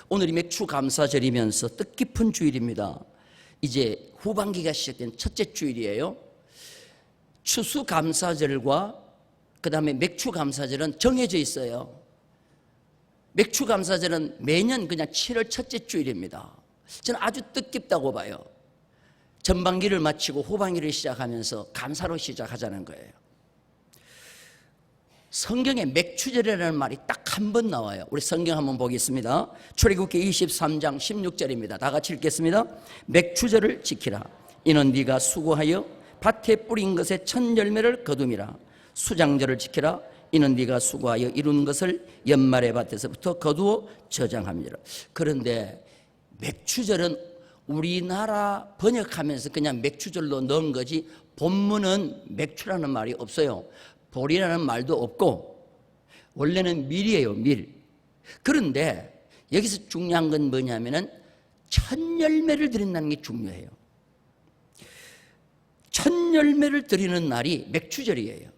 오늘이 맥주 감사절이면서 뜻깊은 주일입니다. 이제 후반기가 시작된 첫째 주일이에요. 추수 감사절과 그 다음에 맥주 감사절은 정해져 있어요. 맥주 감사절은 매년 그냥 7월 첫째 주일입니다. 저는 아주 뜻깊다고 봐요. 전반기를 마치고 후반기를 시작하면서 감사로 시작하자는 거예요. 성경에 맥추절이라는 말이 딱 한 번 나와요. 우리 성경 한번 보겠습니다. 출애굽기 23장 16절입니다. 다 같이 읽겠습니다. 맥추절을 지키라. 이는 네가 수고하여 밭에 뿌린 것의 첫 열매를 거둠이라. 수장절을 지키라. 이는 네가 수고하여 이룬 것을 연말의 밭에서부터 거두어 저장함이라. 그런데 맥추절은 우리나라 번역하면서 그냥 맥추절로 넣은 거지 본문은 맥추라는 말이 없어요. 보리라는 말도 없고 원래는 밀이에요. 밀. 그런데 여기서 중요한 건 뭐냐면은 첫 열매를 드린다는 게 중요해요. 첫 열매를 드리는 날이 맥추절이에요.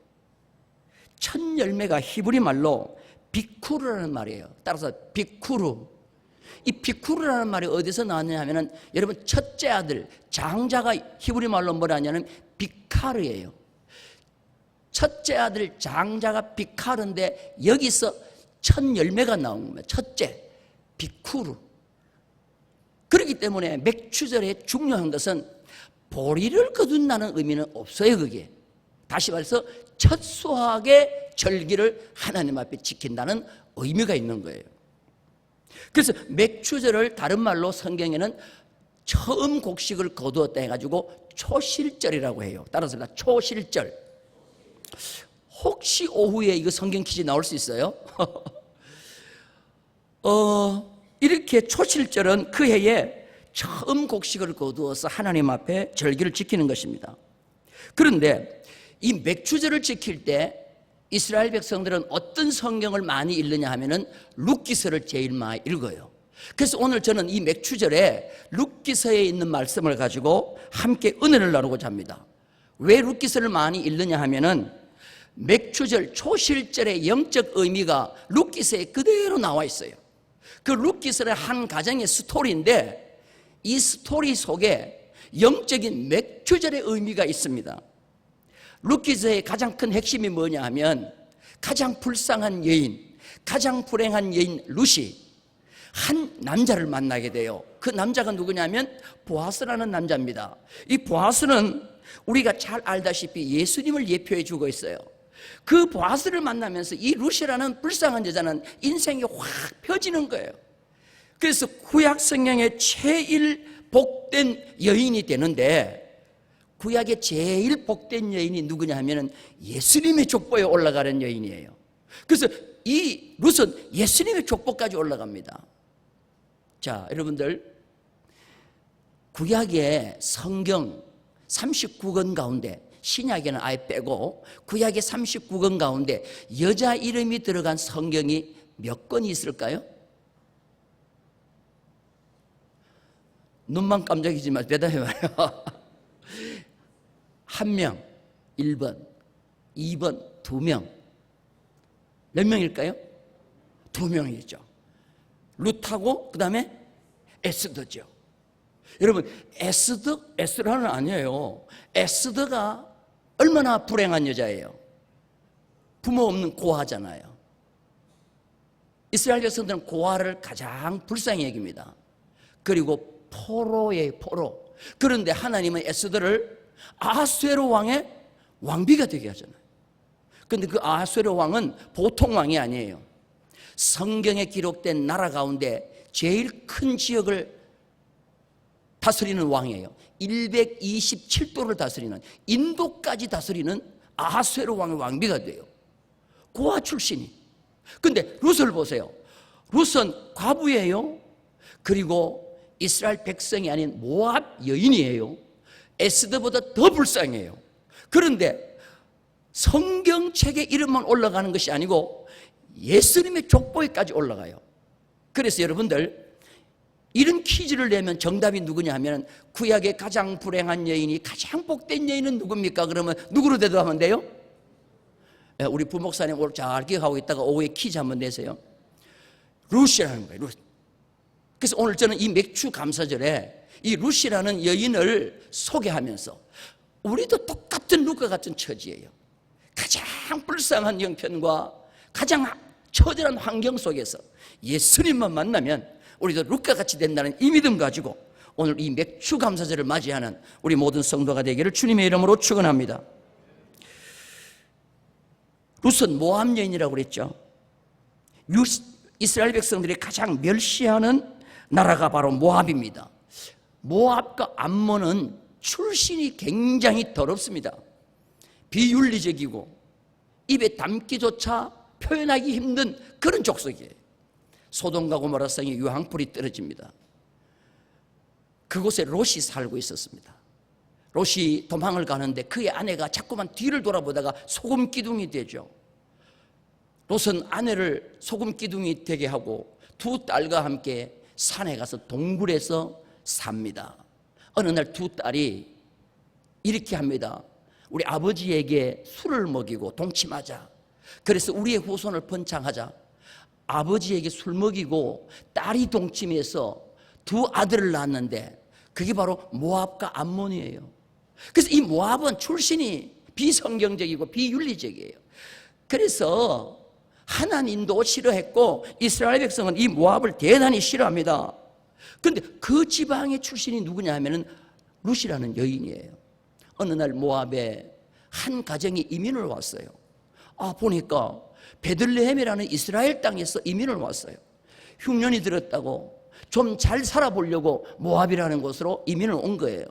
첫 열매가 히브리 말로 비쿠르라는 말이에요. 따라서 비쿠르. 이 비쿠르라는 말이 어디서 나왔냐 하면은 여러분 첫째 아들 장자가 히브리 말로 뭐라 하냐면 비카르예요. 첫째 아들 장자가 비카르인데 여기서 첫 열매가 나온 겁니다. 첫째 비쿠르. 그렇기 때문에 맥추절의 중요한 것은 보리를 거둔다는 의미는 없어요. 그게 다시 말해서 첫 수확의 절기를 하나님 앞에 지킨다는 의미가 있는 거예요. 그래서 맥추절을 다른 말로 성경에는 처음 곡식을 거두었다 해가지고 초실절이라고 해요. 따라서 초실절. 혹시 오후에 이거 성경 퀴즈 나올 수 있어요? 이렇게 초실절은 그 해에 처음 곡식을 거두어서 하나님 앞에 절기를 지키는 것입니다. 그런데 이 맥추절을 지킬 때 이스라엘 백성들은 어떤 성경을 많이 읽느냐 하면은 룻기서를 제일 많이 읽어요. 그래서 오늘 저는 이 맥추절에 룻기서에 있는 말씀을 가지고 함께 은혜를 나누고자 합니다. 왜 룻기서를 많이 읽느냐 하면은 맥추절 초실절의 영적 의미가 룻기서에 그대로 나와 있어요. 그 룻기서는 한 가정의 스토리인데 이 스토리 속에 영적인 맥추절의 의미가 있습니다. 룻기서의 가장 큰 핵심이 뭐냐 하면 가장 불쌍한 여인, 가장 불행한 여인 룻이 한 남자를 만나게 돼요. 그 남자가 누구냐면 보아스라는 남자입니다. 이 보아스는 우리가 잘 알다시피 예수님을 예표해 주고 있어요. 그 보아스를 만나면서 이 룻이라는 불쌍한 여자는 인생이 확 펴지는 거예요. 그래서 구약 성경의 제일 복된 여인이 되는데 구약의 제일 복된 여인이 누구냐 하면은 예수님의 족보에 올라가는 여인이에요. 그래서 이 룻은 예수님의 족보까지 올라갑니다. 자, 여러분들 구약의 성경 39권 가운데 신약에는 아예 빼고 구약의 39권 가운데 여자 이름이 들어간 성경이 몇 권이 있을까요? 눈만 깜짝이지 마 대답해봐요. 한 명, 1번, 2번, 2명. 몇 명일까요? 2명이죠. 룻하고 그 다음에 에스더죠. 여러분 에스더는 아니에요. 에스더가 얼마나 불행한 여자예요. 부모 없는 고아잖아요. 이스라엘 백성들은 고아를 가장 불쌍히 여깁니다. 그리고 포로예요. 포로. 그런데 하나님은 에스더를 아하수에로 왕의 왕비가 되게 하잖아요. 그런데 그 아하수에로 왕은 보통 왕이 아니에요. 성경에 기록된 나라 가운데 제일 큰 지역을 다스리는 왕이에요. 127도를 다스리는, 인도까지 다스리는 아하수에로 왕의 왕비가 돼요. 고아 출신이. 근데 룻을 보세요. 룻은 과부예요. 그리고 이스라엘 백성이 아닌 모압 여인이에요. 에스더보다 더 불쌍해요. 그런데 성경책에 이름만 올라가는 것이 아니고 예수님의 족보에까지 올라가요. 그래서 여러분들 이런 퀴즈를 내면 정답이 누구냐 하면 구약의 가장 불행한 여인이 가장 복된 여인은 누굽니까? 그러면 누구로 대답하면 돼요? 우리 부목사님 오늘 잘 기억하고 있다가 오후에 퀴즈 한번 내세요. 룻이라는 거예요. 룻. 그래서 오늘 저는 이 맥주 감사절에 이 룻이라는 여인을 소개하면서 우리도 똑같은 룻과 같은 처지예요. 가장 불쌍한 형편과 가장 처절한 환경 속에서 예수님만 만나면 우리도 룻과 같이 된다는 이 믿음 가지고 오늘 이 맥주 감사절을 맞이하는 우리 모든 성도가 되기를 주님의 이름으로 축원합니다. 룻은 모압 여인이라고 그랬죠. 이스라엘 백성들이 가장 멸시하는 나라가 바로 모압입니다. 모압과 암몬은 출신이 굉장히 더럽습니다. 비윤리적이고 입에 담기조차 표현하기 힘든 그런 족속이에요. 소돔과 고모라 성에 유황불이 떨어집니다. 그곳에 롯이 살고 있었습니다. 롯이 도망을 가는데 그의 아내가 자꾸만 뒤를 돌아보다가 소금 기둥이 되죠. 롯은 아내를 소금 기둥이 되게 하고 두 딸과 함께 산에 가서 동굴에서 삽니다. 어느 날 두 딸이 이렇게 합니다. 우리 아버지에게 술을 먹이고 동침하자. 그래서 우리의 후손을 번창하자. 아버지에게 술 먹이고 딸이 동침해서 두 아들을 낳았는데 그게 바로 모압과 암몬이에요. 그래서 이 모압은 출신이 비성경적이고 비윤리적이에요. 그래서 하나님도 싫어했고 이스라엘 백성은 이 모압을 대단히 싫어합니다. 그런데 그 지방의 출신이 누구냐 하면은 룻이라는 여인이에요. 어느 날 모압에 한 가정이 이민을 왔어요. 보니까 베들레헴이라는 이스라엘 땅에서 이민을 왔어요. 흉년이 들었다고 좀 잘 살아보려고 모압이라는 곳으로 이민을 온 거예요.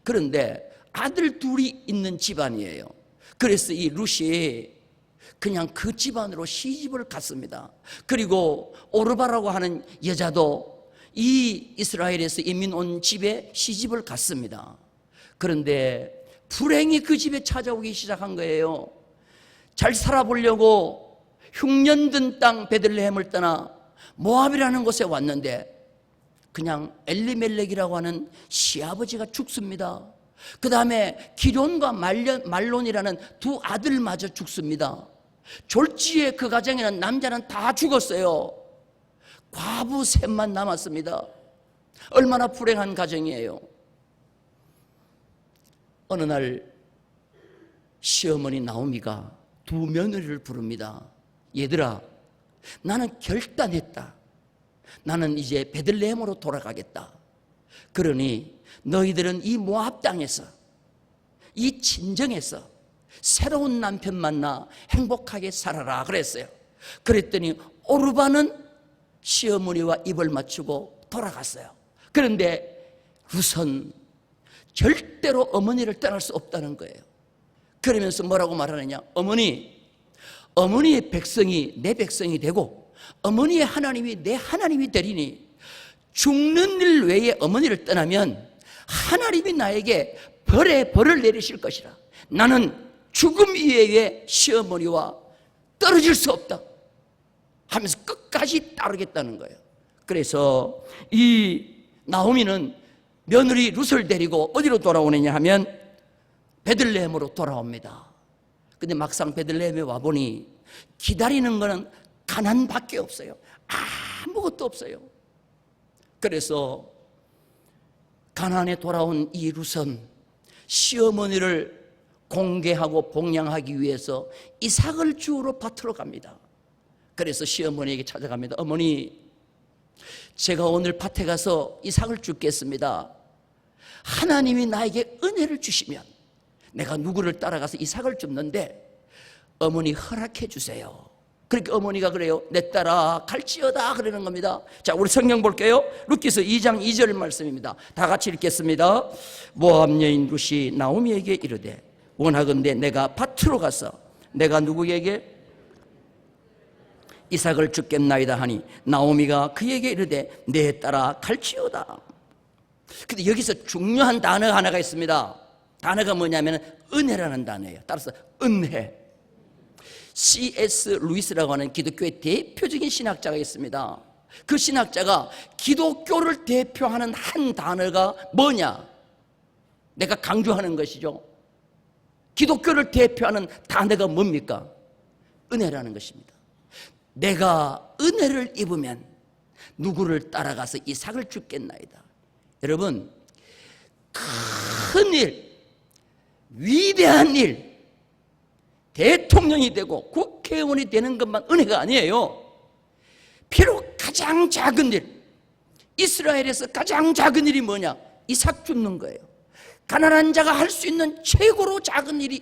그런데 아들 둘이 있는 집안이에요. 그래서 이 룻이 그냥 그 집안으로 시집을 갔습니다. 그리고 오르바라고 하는 여자도 이 이스라엘에서 이민 온 집에 시집을 갔습니다. 그런데 불행이 그 집에 찾아오기 시작한 거예요. 잘 살아보려고 흉년든 땅 베들레헴을 떠나 모압이라는 곳에 왔는데 그냥 엘리멜렉이라고 하는 시아버지가 죽습니다. 그 다음에 기럨과 말론이라는 두 아들마저 죽습니다. 졸지에 그 가정에는 남자는 다 죽었어요. 과부 셋만 남았습니다. 얼마나 불행한 가정이에요. 어느 날 시어머니 나오미가 두 며느리를 부릅니다. 얘들아, 나는 결단했다. 나는 이제 베들레헴으로 돌아가겠다. 그러니 너희들은 이 모압 땅에서 이 친정에서 새로운 남편 만나 행복하게 살아라 그랬어요. 그랬더니 오르바는 시어머니와 입을 맞추고 돌아갔어요. 그런데 룻은 절대로 어머니를 떠날 수 없다는 거예요. 그러면서 뭐라고 말하느냐? 어머니의 백성이 내 백성이 되고 어머니의 하나님이 내 하나님이 되리니 죽는 일 외에 어머니를 떠나면 하나님이 나에게 벌을 내리실 것이라. 나는 죽음 이외에 시어머니와 떨어질 수 없다 하면서 끝까지 따르겠다는 거예요. 그래서 이 나오미는 며느리 룻을 데리고 어디로 돌아오느냐 하면 베들레헴으로 돌아옵니다. 근데 막상 베들레헴에 와보니 기다리는 거는 가난밖에 없어요. 아무것도 없어요. 그래서 가나안에 돌아온 이 룻은 시어머니를 공개하고 봉양하기 위해서 이삭을 주우러 밭으로 갑니다. 그래서 시어머니에게 찾아갑니다. 어머니, 제가 오늘 밭에 가서 이삭을 줍겠습니다. 하나님이 나에게 은혜를 주시면 내가 누구를 따라가서 이삭을 줍는데 어머니 허락해 주세요. 그러니까 어머니가 그래요. 내 딸아 갈지어다 그러는 겁니다. 자, 우리 성경 볼게요. 룻기서 2장 2절 말씀입니다. 다 같이 읽겠습니다. 모압 여인 룻이 나오미에게 이르되 원하건대 내가 밭으로 가서 내가 누구에게 이삭을 줍겠나이다 하니 나오미가 그에게 이르되 내 딸아 갈지어다. 근데 여기서 중요한 단어가 하나가 있습니다. 단어가 뭐냐면 은혜라는 단어예요. 따라서 은혜. C.S. 루이스라고 하는 기독교의 대표적인 신학자가 있습니다. 그 신학자가 기독교를 대표하는 한 단어가 뭐냐? 내가 강조하는 것이죠. 기독교를 대표하는 단어가 뭡니까? 은혜라는 것입니다. 내가 은혜를 입으면 누구를 따라가서 이삭을 죽겠나이다. 여러분, 큰 일, 위대한 일, 대통령이 되고 국회의원이 되는 것만 은혜가 아니에요. 비록 가장 작은 일, 이스라엘에서 가장 작은 일이 뭐냐? 이삭 줍는 거예요. 가난한 자가 할 수 있는 최고로 작은 일이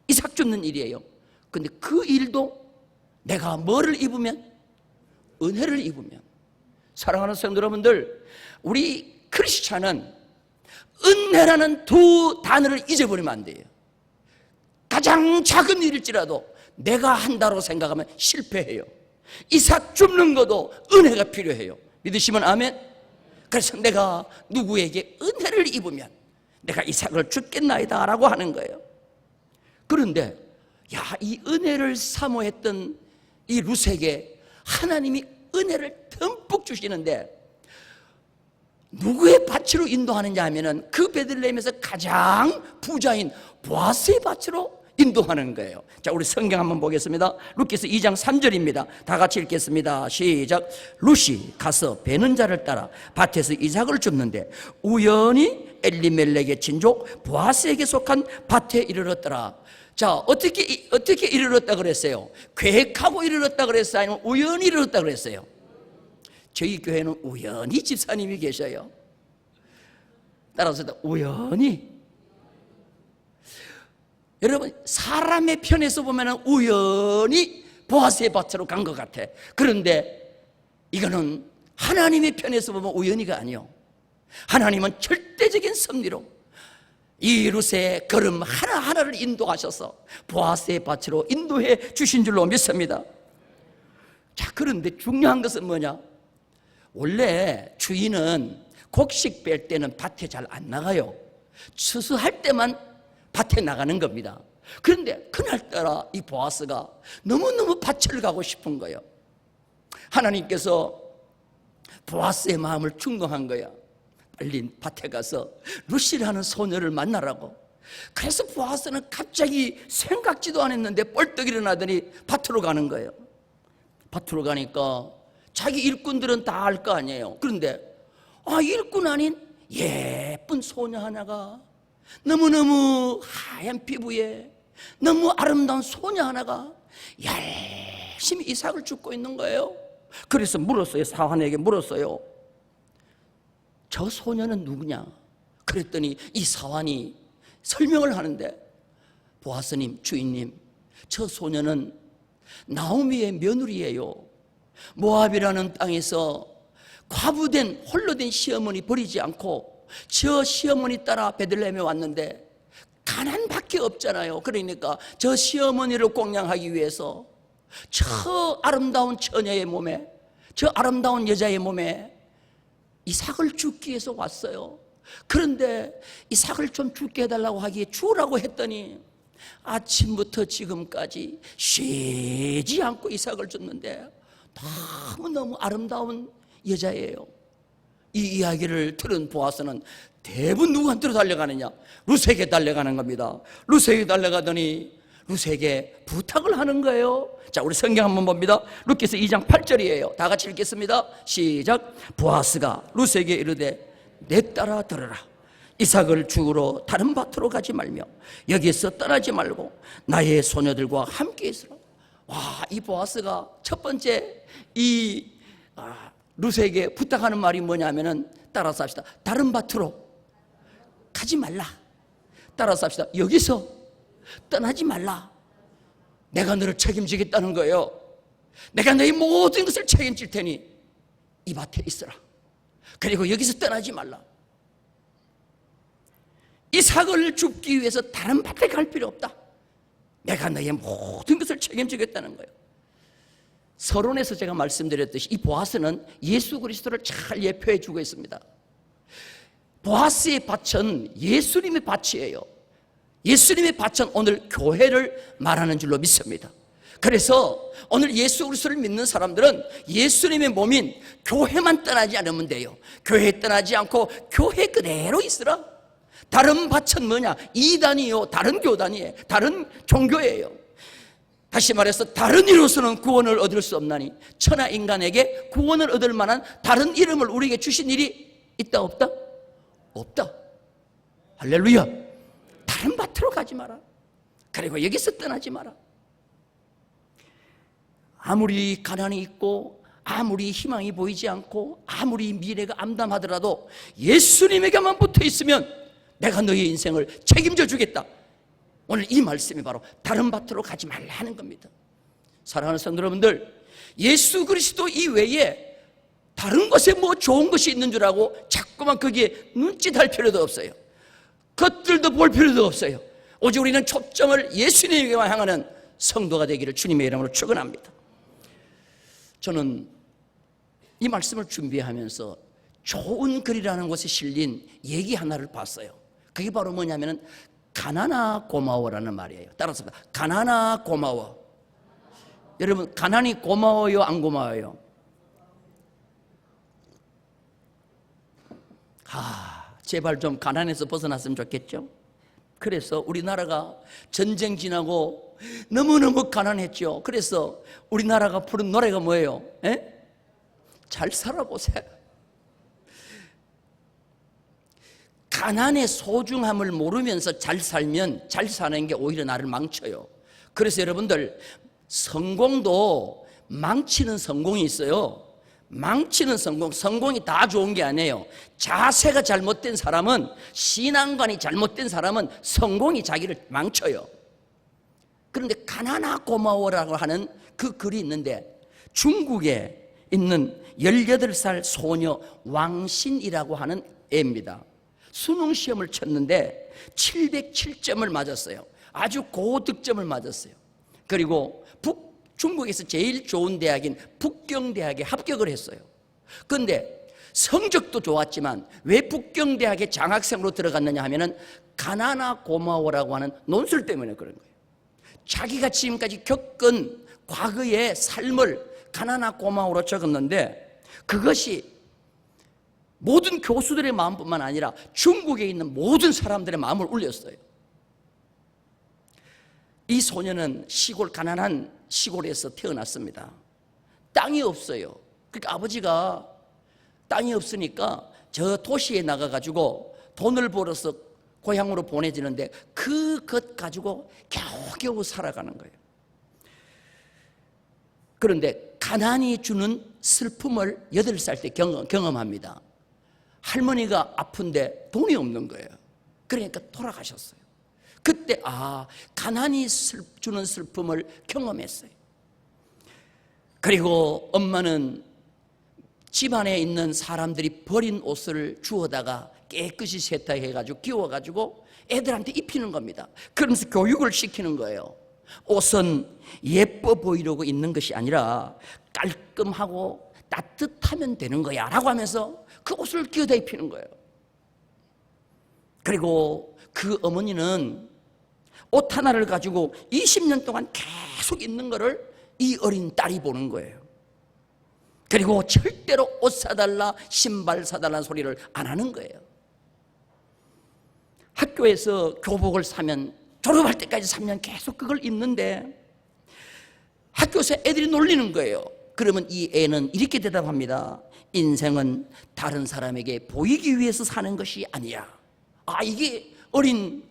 이삭 줍는 일이에요. 근데 그 일도 내가 뭐를 입으면? 은혜를 입으면. 사랑하는 성도 여러분들, 우리 크리스찬은 은혜라는 두 단어를 잊어버리면 안 돼요. 가장 작은 일일지라도 내가 한다고 생각하면 실패해요. 이삭 줍는 것도 은혜가 필요해요. 믿으시면 아멘. 그래서 내가 누구에게 은혜를 입으면 내가 이삭을 줍겠나이다 라고 하는 거예요. 그런데 이 은혜를 사모했던 이 룻에게 하나님이 은혜를 듬뿍 주시는데 누구의 밭으로 인도하느냐 하면은 그 베들레헴에서 가장 부자인 보아스의 밭으로 인도하는 거예요. 자, 우리 성경 한번 보겠습니다. 룻기서 2장 3절입니다. 다 같이 읽겠습니다. 시작. 룻이 가서 베는 자를 따라 밭에서 이삭을 줍는데 우연히 엘리멜렉의 친족 보아스에게 속한 밭에 이르렀더라. 자, 어떻게 이르렀다 그랬어요? 계획하고 이르렀다 그랬어요? 아니면 우연히 이르렀다 그랬어요? 저희 교회는 우연히 집사님이 계셔요. 따라서 우연히. 여러분, 사람의 편에서 보면 우연히 보아스의 밭으로 간 것 같아. 그런데 이거는 하나님의 편에서 보면 우연히가 아니요, 하나님은 절대적인 섭리로 이 룻의 걸음 하나하나를 인도하셔서 보아스의 밭으로 인도해 주신 줄로 믿습니다. 자, 그런데 중요한 것은 뭐냐? 원래 주인은 곡식 뺄 때는 밭에 잘 안 나가요. 추수할 때만 밭에 나가는 겁니다. 그런데 그날따라 이 보아스가 너무너무 밭을 가고 싶은 거예요. 하나님께서 보아스의 마음을 충동한 거야. 빨리 밭에 가서 룻이라는 소녀를 만나라고. 그래서 보아스는 갑자기 생각지도 않았는데 벌떡 일어나더니 밭으로 가는 거예요. 밭으로 가니까 자기 일꾼들은 다 알 거 아니에요. 그런데 일꾼 아닌 예쁜 소녀 하나가, 너무너무 하얀 피부에 너무 아름다운 소녀 하나가 열심히 이삭을 줍고 있는 거예요. 그래서 물었어요. 사환에게 물었어요. 저 소녀는 누구냐? 그랬더니 이 사환이 설명을 하는데, 보아스님, 주인님, 저 소녀는 나오미의 며느리예요. 모압이라는 땅에서 과부된 홀로 된 시어머니 버리지 않고 저 시어머니 따라 베들레헴에 왔는데 가난밖에 없잖아요. 그러니까 저 시어머니를 공양하기 위해서 저 아름다운 처녀의 몸에, 저 아름다운 여자의 몸에 이삭을 죽기 위해서 왔어요. 그런데 이삭을 좀 죽게 해달라고 하기에 주라고 했더니 아침부터 지금까지 쉬지 않고 이삭을 줬는데 너무너무 아름다운 여자예요. 이 이야기를 들은 보아스는 대부분 누구한테로 달려가느냐? 룻에게 달려가는 겁니다. 룻에게 달려가더니 룻에게 부탁을 하는 거예요. 자, 우리 성경 한번 봅니다. 룻기서 2장 8절이에요. 다 같이 읽겠습니다. 시작. 보아스가 룻에게 이르되 내 딸아 들으라. 이삭을 죽으러 다른 밭으로 가지 말며 여기에서 떠나지 말고 나의 소녀들과 함께 있으라. 와, 이 보아스가 첫 번째 이 룻에게 부탁하는 말이 뭐냐면은, 따라서 합시다. 다른 밭으로 가지 말라. 따라서 합시다. 여기서 떠나지 말라. 내가 너를 책임지겠다는 거예요. 내가 너의 모든 것을 책임질 테니 이 밭에 있어라. 그리고 여기서 떠나지 말라. 이삭을 줍기 위해서 다른 밭에 갈 필요 없다. 내가 너의 모든 것을 책임지겠다는 거예요. 서론에서 제가 말씀드렸듯이 이 보아스는 예수 그리스도를 잘 예표해 주고 있습니다. 보아스의 밭은 예수님의 밭이에요. 예수님의 밭은 오늘 교회를 말하는 줄로 믿습니다. 그래서 오늘 예수 그리스도를 믿는 사람들은 예수님의 몸인 교회만 떠나지 않으면 돼요. 교회 떠나지 않고 교회 그대로 있으라. 다른 밭은 뭐냐? 이단이요, 다른 교단이에요, 다른 종교예요. 다시 말해서 다른 이로서는 구원을 얻을 수 없나니 천하 인간에게 구원을 얻을 만한 다른 이름을 우리에게 주신 일이 있다 없다? 없다. 할렐루야. 다른 밭으로 가지 마라. 그리고 여기서 떠나지 마라. 아무리 가난이 있고 아무리 희망이 보이지 않고 아무리 미래가 암담하더라도 예수님에게만 붙어 있으면 내가 너의 인생을 책임져 주겠다. 오늘 이 말씀이 바로 다른 밭으로 가지 말라 하는 겁니다. 사랑하는 성도 여러분들, 예수 그리스도 이외에 다른 것에 뭐 좋은 것이 있는 줄 알고 자꾸만 거기에 눈짓할 필요도 없어요. 것들도 볼 필요도 없어요. 오직 우리는 초점을 예수님에게만 향하는 성도가 되기를 주님의 이름으로 축원합니다. 저는 이 말씀을 준비하면서 좋은 글이라는 곳에 실린 얘기 하나를 봤어요. 그게 바로 뭐냐면은 가난아 고마워라는 말이에요. 따라서 가난아 고마워. 여러분, 가난이 고마워요, 안 고마워요? 제발 좀 가난에서 벗어났으면 좋겠죠? 그래서 우리나라가 전쟁 지나고 너무너무 가난했죠. 그래서 우리나라가 부른 노래가 뭐예요? 잘 살아보세요. 가난의 소중함을 모르면서 잘 살면 잘 사는 게 오히려 나를 망쳐요. 그래서 여러분들, 성공도 망치는 성공이 있어요. 망치는 성공, 성공이 다 좋은 게 아니에요. 자세가 잘못된 사람은, 신앙관이 잘못된 사람은 성공이 자기를 망쳐요. 그런데 가난아 고마워라고 하는 그 글이 있는데, 중국에 있는 18살 소녀 왕신이라고 하는 애입니다. 수능 시험을 쳤는데 707점을 맞았어요. 아주 고득점을 맞았어요. 그리고 중국에서 제일 좋은 대학인 북경대학에 합격을 했어요. 그런데 성적도 좋았지만 왜 북경대학에 장학생으로 들어갔느냐 하면은 가난아 고마워라고 하는 논술 때문에 그런 거예요. 자기가 지금까지 겪은 과거의 삶을 가난아 고마워로 적었는데 그것이 모든 교수들의 마음뿐만 아니라 중국에 있는 모든 사람들의 마음을 울렸어요. 이 소녀는 가난한 시골에서 태어났습니다. 땅이 없어요. 그러니까 아버지가 땅이 없으니까 저 도시에 나가가지고 돈을 벌어서 고향으로 보내지는데 그것 가지고 겨우겨우 살아가는 거예요. 그런데 가난이 주는 슬픔을 8살 때 경험합니다. 할머니가 아픈데 돈이 없는 거예요. 그러니까 돌아가셨어요. 그때 가난이 주는 슬픔을 경험했어요. 그리고 엄마는 집안에 있는 사람들이 버린 옷을 주워다가 깨끗이 세탁해가지고 끼워가지고 애들한테 입히는 겁니다. 그러면서 교육을 시키는 거예요. 옷은 예뻐 보이려고 입는 것이 아니라 깔끔하고 따뜻하면 되는 거야 라고 하면서 그 옷을 끼워다 입히는 거예요. 그리고 그 어머니는 옷 하나를 가지고 20년 동안 계속 입는 거를 이 어린 딸이 보는 거예요. 그리고 절대로 옷 사달라, 신발 사달라는 소리를 안 하는 거예요. 학교에서 교복을 사면 졸업할 때까지 3년 계속 그걸 입는데 학교에서 애들이 놀리는 거예요. 그러면 이 애는 이렇게 대답합니다. 인생은 다른 사람에게 보이기 위해서 사는 것이 아니야. 이게 어린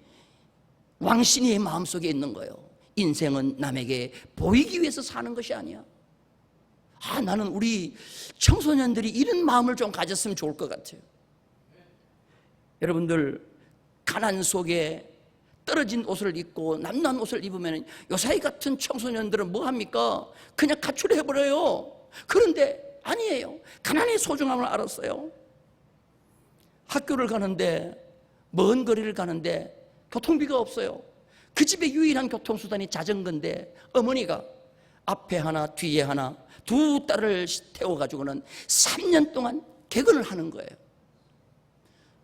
왕신이의 마음속에 있는 거예요. 인생은 남에게 보이기 위해서 사는 것이 아니야. 나는 우리 청소년들이 이런 마음을 좀 가졌으면 좋을 것 같아요. 여러분들, 가난 속에 떨어진 옷을 입고 남난 옷을 입으면 요사이 같은 청소년들은 뭐 합니까? 그냥 가출해버려요. 그런데 아니에요. 가난의 소중함을 알았어요. 학교를 가는데, 먼 거리를 가는데 교통비가 없어요. 그 집의 유일한 교통수단이 자전거인데 어머니가 앞에 하나 뒤에 하나 두 딸을 태워가지고는 3년 동안 개근을 하는 거예요.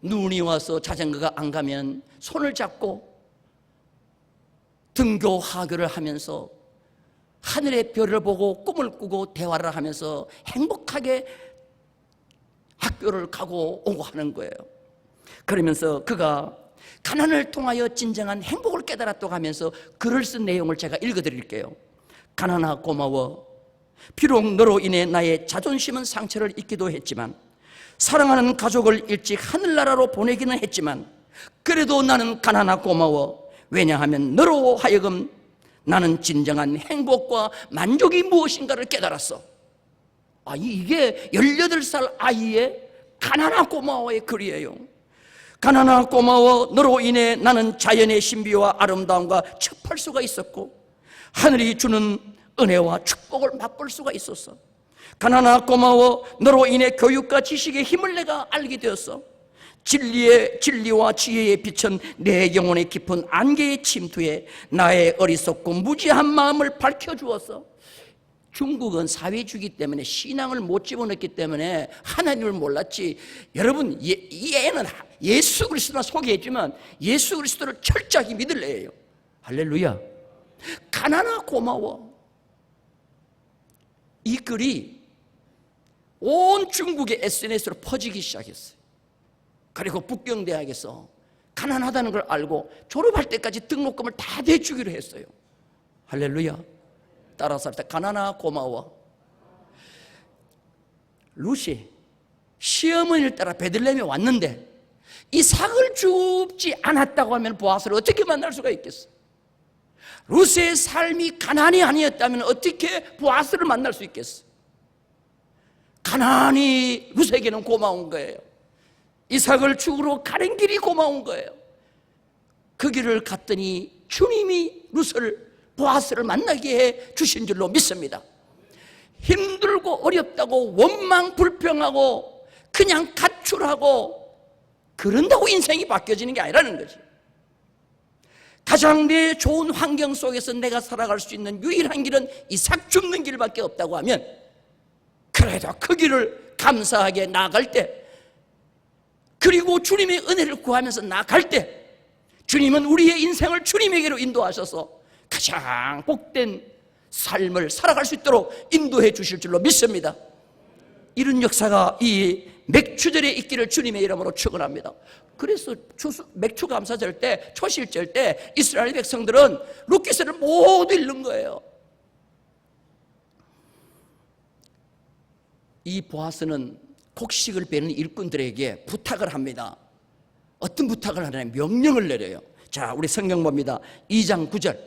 눈이 와서 자전거가 안 가면 손을 잡고 등교 하교를 하면서 하늘의 별을 보고 꿈을 꾸고 대화를 하면서 행복하게 학교를 가고 오고 하는 거예요. 그러면서 그가 가난을 통하여 진정한 행복을 깨달았다고 하면서 글을 쓴 내용을 제가 읽어드릴게요. 가난아 고마워. 비록 너로 인해 나의 자존심은 상처를 입기도 했지만, 사랑하는 가족을 일찍 하늘나라로 보내기는 했지만, 그래도 나는 가난아 고마워. 왜냐하면 너로 하여금 나는 진정한 행복과 만족이 무엇인가를 깨달았어. 이게 18살 아이의 가난아 고마워의 글이에요. 가난아 고마워. 너로 인해 나는 자연의 신비와 아름다움과 접할 수가 있었고, 하늘이 주는 은혜와 축복을 맛볼 수가 있었어. 가난아 고마워. 너로 인해 교육과 지식의 힘을 내가 알게 되었어. 진리와 지혜의 빛은 내 영혼의 깊은 안개의 침투에 나의 어리석고 무지한 마음을 밝혀주었어. 중국은 사회주의 때문에 신앙을 못 집어넣기 때문에 하나님을 몰랐지. 여러분, 이 애는 예수 그리스도만 소개했지만 예수 그리스도를 철저하게 믿을 애예요. 할렐루야. 가난아 고마워. 이 글이 온 중국의 SNS로 퍼지기 시작했어요. 그리고 북경대학에서 가난하다는 걸 알고 졸업할 때까지 등록금을 다 대주기로 했어요. 할렐루야. 따라서 할 때 가난아 고마워. 루시 시어머니를 따라 베들레헴에 왔는데 이삭을 줍지 않았다고 하면 보아스를 어떻게 만날 수가 있겠어? 루스의 삶이 가난이 아니었다면 어떻게 보아스를 만날 수 있겠어? 가난이 루스에게는 고마운 거예요. 이삭을 죽으러 가는 길이 고마운 거예요. 그 길을 갔더니 주님이 루스를 보아스를 만나게 해 주신 줄로 믿습니다. 힘들고 어렵다고 원망 불평하고 그냥 가출하고 그런다고 인생이 바뀌어지는 게 아니라는 거지. 가장 내 좋은 환경 속에서 내가 살아갈 수 있는 유일한 길은 이삭 줍는 길밖에 없다고 하면, 그래도 그 길을 감사하게 나아갈 때, 그리고 주님의 은혜를 구하면서 나아갈 때, 주님은 우리의 인생을 주님에게로 인도하셔서 가장 복된 삶을 살아갈 수 있도록 인도해 주실 줄로 믿습니다. 이런 역사가 이 맥추절에 있기를 주님의 이름으로 축원합니다. 그래서 맥추 감사절 때, 초실절 때 이스라엘 백성들은 룻기스를 모두 읽는 거예요. 이 보아스는 곡식을 베는 일꾼들에게 부탁을 합니다. 어떤 부탁을 하냐면 명령을 내려요. 자, 우리 성경 봅니다. 2장 9절,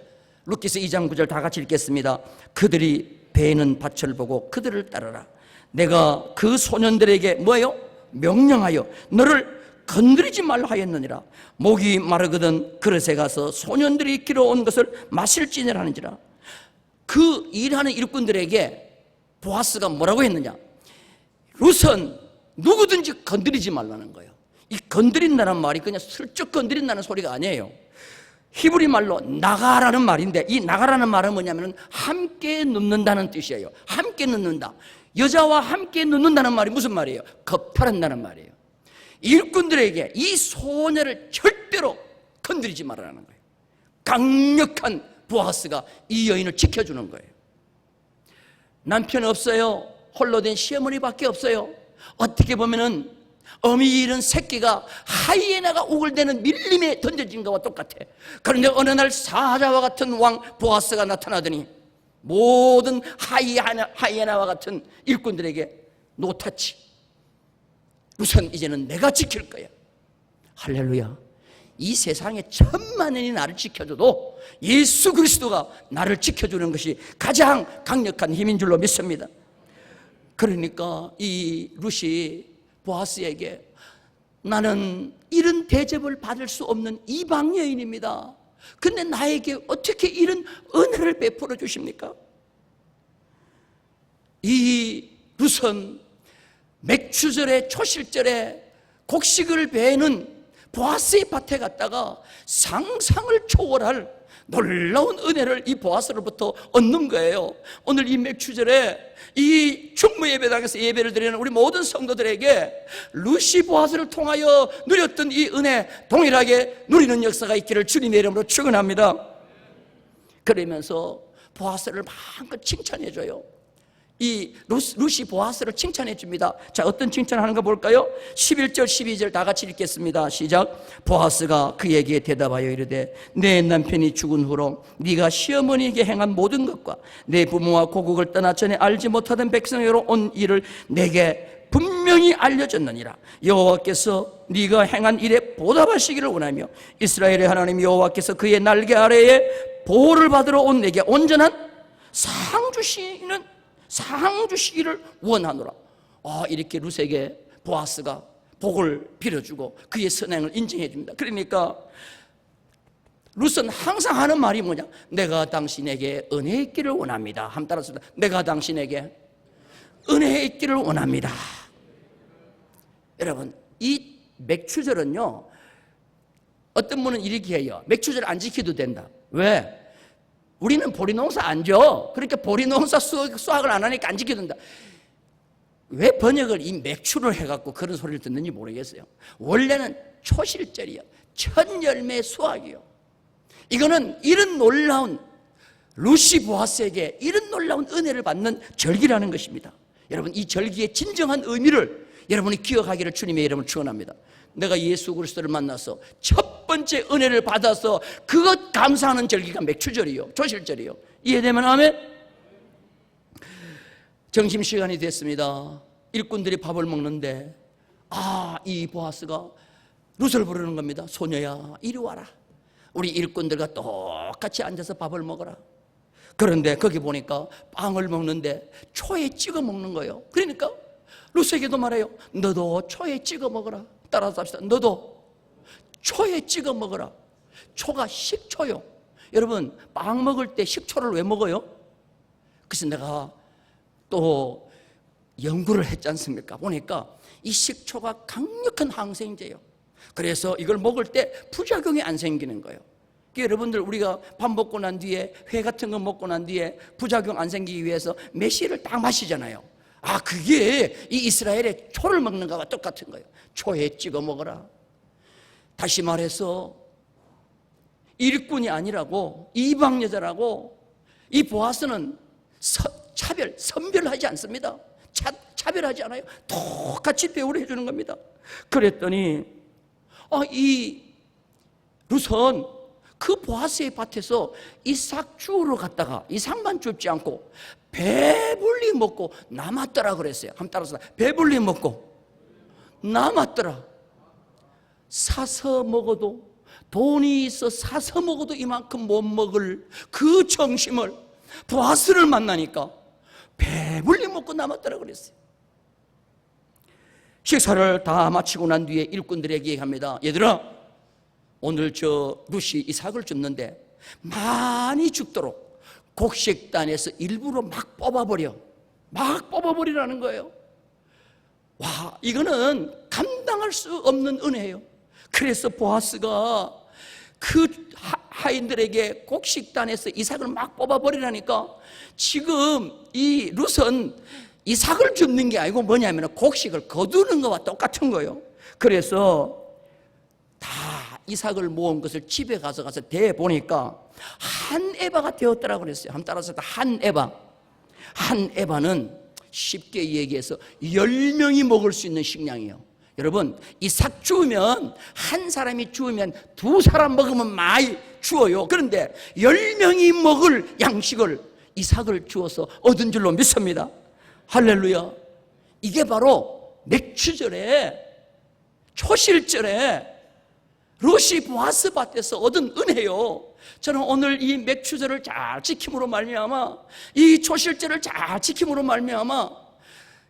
룻기스 2장 9절 다 같이 읽겠습니다. 그들이 베는 밭을 보고 그들을 따르라. 내가 그 소년들에게 뭐예요? 명령하여 너를 건드리지 말라 하였느니라. 목이 마르거든 그릇에 가서 소년들이 길어온 것을 마실지니라 하는지라. 그 일하는 일꾼들에게 보아스가 뭐라고 했느냐? 룻은 누구든지 건드리지 말라는 거예요. 이 건드린다는 말이 그냥 슬쩍 건드린다는 소리가 아니에요. 히브리 말로 나가라는 말인데, 이 나가라는 말은 뭐냐면 함께 눕는다는 뜻이에요. 함께 눕는다. 여자와 함께 눕는다는 말이 무슨 말이에요? 겁탈한다는 말이에요. 일꾼들에게 이 소녀를 절대로 건드리지 말라는 거예요. 강력한 보아스가 이 여인을 지켜주는 거예요. 남편 없어요. 홀로 된 시어머니밖에 없어요. 어떻게 보면은 어미 잃은 새끼가 하이에나가 우글대는 밀림에 던져진 것과 똑같아. 그런데 어느 날 사자와 같은 왕 보아스가 나타나더니 모든 하이에나와 같은 일꾼들에게 노타치. 우선 이제는 내가 지킬 거야. 할렐루야. 이 세상에 1000만년이 나를 지켜줘도 예수 그리스도가 나를 지켜주는 것이 가장 강력한 힘인 줄로 믿습니다. 그러니까 이 룻이 보아스에게 나는 이런 대접을 받을 수 없는 이방 여인입니다. 근데 나에게 어떻게 이런 은혜를 베풀어 주십니까? 이 룻은 맥추절에 초실절에 곡식을 베는 보아스의 밭에 갔다가 상상을 초월할 놀라운 은혜를 이 보아스로부터 얻는 거예요. 오늘 이 맥추절에 이 충무 예배당에서 예배를 드리는 우리 모든 성도들에게 룻이 보아스를 통하여 누렸던 이 은혜 동일하게 누리는 역사가 있기를 주님의 이름으로 축원합니다. 그러면서 보아스를 마음껏 칭찬해줘요. 이 룻이 보아스를 칭찬해 줍니다. 자, 어떤 칭찬하는가 볼까요? 11절 12절 다 같이 읽겠습니다. 시작. 보아스가 그에게 대답하여 이르되 내 남편이 죽은 후로 네가 시어머니에게 행한 모든 것과 내 부모와 고국을 떠나 전에 알지 못하던 백성에게로 온 일을 내게 분명히 알려졌느니라. 여호와께서 네가 행한 일에 보답하시기를 원하며 이스라엘의 하나님 여호와께서 그의 날개 아래에 보호를 받으러 온 내게 온전한 상 주시기를 원하노라. 이렇게 룻에게 보아스가 복을 빌어주고 그의 선행을 인정해 줍니다. 그러니까 룻은 항상 하는 말이 뭐냐? 내가 당신에게 은혜 있기를 원합니다. 함 따라서 내가 당신에게 은혜 있기를 원합니다. 여러분, 이 맥추절은요, 어떤 분은 이렇게 해요. 맥추절 안 지켜도 된다. 왜? 우리는 보리농사 안 줘. 그러니까 보리농사 수확을 안 하니까 안 지켜도 된다. 왜 번역을 이 맥추를 해갖고 그런 소리를 듣는지 모르겠어요. 원래는 초실절이요, 첫 열매 수확이요. 이거는 이런 놀라운, 룻이 보아스에게 이런 놀라운 은혜를 받는 절기라는 것입니다. 여러분, 이 절기의 진정한 의미를 여러분이 기억하기를 주님의 이름으로 축원합니다. 내가 예수 그리스도를 만나서 첫 번째 은혜를 받아서 그것 감사하는 절기가 맥추절이요, 초실절이요. 이해되면 아멘? 점심시간이 됐습니다. 일꾼들이 밥을 먹는데 이 보아스가 룻을 부르는 겁니다. 소녀야, 이리 와라. 우리 일꾼들과 똑같이 앉아서 밥을 먹어라. 그런데 거기 보니까 빵을 먹는데 초에 찍어 먹는 거예요. 그러니까 룻에게도 말해요. 너도 초에 찍어 먹어라. 따라서 합시다. 너도 초에 찍어 먹어라. 초가 식초요. 여러분, 빵 먹을 때 식초를 왜 먹어요? 그래서 내가 또 연구를 했지 않습니까? 보니까 이 식초가 강력한 항생제예요. 그래서 이걸 먹을 때 부작용이 안 생기는 거예요. 여러분들, 우리가 밥 먹고 난 뒤에, 회 같은 거 먹고 난 뒤에 부작용 안 생기기 위해서 메시를 딱 마시잖아요. 그게 이 이스라엘의 초를 먹는 거와 똑같은 거예요. 초에 찍어 먹어라. 다시 말해서 일꾼이 아니라고, 이방 여자라고 이 보아스는 선별하지 않습니다. 차별하지 않아요. 똑같이 대우를 해주는 겁니다. 그랬더니 이 룻은 그 보아스의 밭에서 이삭 주우러 갔다가 이삭만 줍지 않고 배불리 먹고 남았더라 그랬어요. 한번 따라서 배불리 먹고 남았더라. 사서 먹어도, 돈이 있어 사서 먹어도 이만큼 못 먹을 그 정심을 보아스를 만나니까 배불리 먹고 남았더라 그랬어요. 식사를 다 마치고 난 뒤에 일꾼들에게 얘기합니다. 얘들아, 오늘 저 룻이 이삭을 줍는데 많이 줍도록 곡식단에서 일부러 막 뽑아버리라는 거예요. 와, 이거는 감당할 수 없는 은혜예요. 그래서 보아스가 그 하인들에게 곡식단에서 이삭을 막 뽑아버리라니까, 지금 이 룻은 이삭을 줍는 게 아니고 뭐냐면 곡식을 거두는 것과 똑같은 거예요. 그래서 다 이삭을 모은 것을 집에 가서 대보니까 한 에바가 되었더라고 그랬어요. 한번 따라서 한 에바. 한 에바는 쉽게 얘기해서 10명이 먹을 수 있는 식량이에요. 여러분, 이삭 주우면, 한 사람이 주우면 2사람 먹으면 많이 주어요. 그런데 10명이 먹을 양식을 이삭을 주어서 얻은 줄로 믿습니다. 할렐루야. 이게 바로 맥추절에, 초실절에 룻이 보아스 밭에서 얻은 은혜요. 저는 오늘 이 맥추절을 잘 지킴으로 말미암아, 이 초실절을 잘 지킴으로 말미암아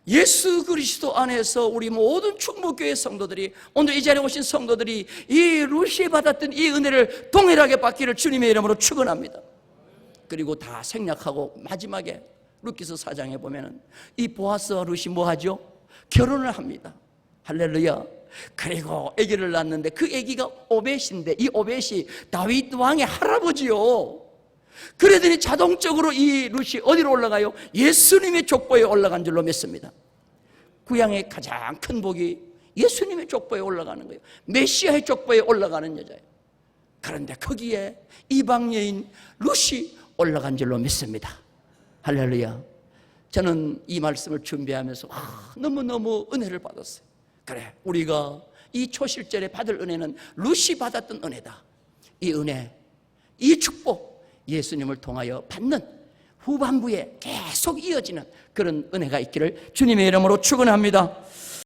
예수 그리스도 안에서 우리 모든 충무교회 성도들이, 오늘 이 자리에 오신 성도들이 이 룻이 받았던 이 은혜를 동일하게 받기를 주님의 이름으로 축원합니다. 그리고 다 생략하고 마지막에 룻기서 4장에 보면은 이 보아스와 룻이 뭐 하죠? 결혼을 합니다. 할렐루야. 그리고 아기를 낳았는데 그 아기가 오벳인데, 이 오벳이 다윗 왕의 할아버지요. 그러더니 자동적으로 이 룻이 어디로 올라가요? 예수님의 족보에 올라간 줄로 믿습니다. 구약의 가장 큰 복이 예수님의 족보에 올라가는 거예요. 메시아의 족보에 올라가는 여자예요. 그런데 거기에 이방 여인 룻이 올라간 줄로 믿습니다. 할렐루야. 저는 이 말씀을 준비하면서 너무너무 은혜를 받았어요. 그래, 우리가 이 초실절에 받을 은혜는 루시 받았던 은혜다. 이 은혜, 이 축복, 예수님을 통하여 받는 후반부에 계속 이어지는 그런 은혜가 있기를 주님의 이름으로 축원합니다.